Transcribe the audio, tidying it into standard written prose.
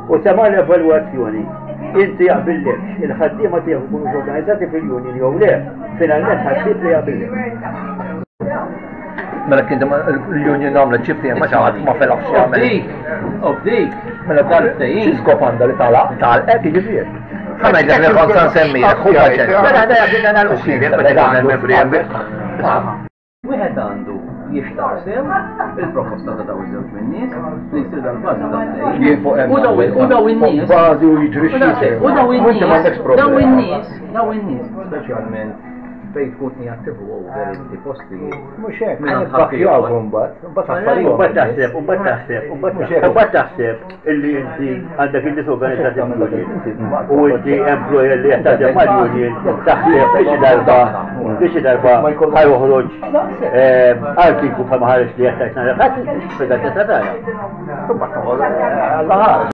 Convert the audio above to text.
U sema l-evalwazzjoni, inti jaqbillek, il-ħaddiema tiegħu jkunu organizzati fil-union jew le, finalment ħassib li jaqbillek. Mela kien l-union għamlet ċifti ma xaħat ma felaħx jagħmel. Dik. Mela dan skop għandha li talaq. Talqet jiġifier. Ħamed dak li kont nsemmija, ħuba ċen. Mela ħada jaqbilna nagħmlu Wieħed għandu jixtarsem il-proposta ta' daw iż-żewġ min-nies li jsir dal-bażi tal-lejn. U daw in-nies. Bażi u jiġrixxi. U daw in-nies, speċjalment fejn tkun jattivu over inti posti. Mhux hekk, nitbakkjawhom mbagħad affarijiet. Mbagħad taħseb illi inti għandek in-nies organizzati mal-union u inti employer li qed taħdem mal-union taħseb biex darba ħajjoħroġ artiku bħalma ħareġ li qed tajt nara ħadd fil-gazzetta tagħna.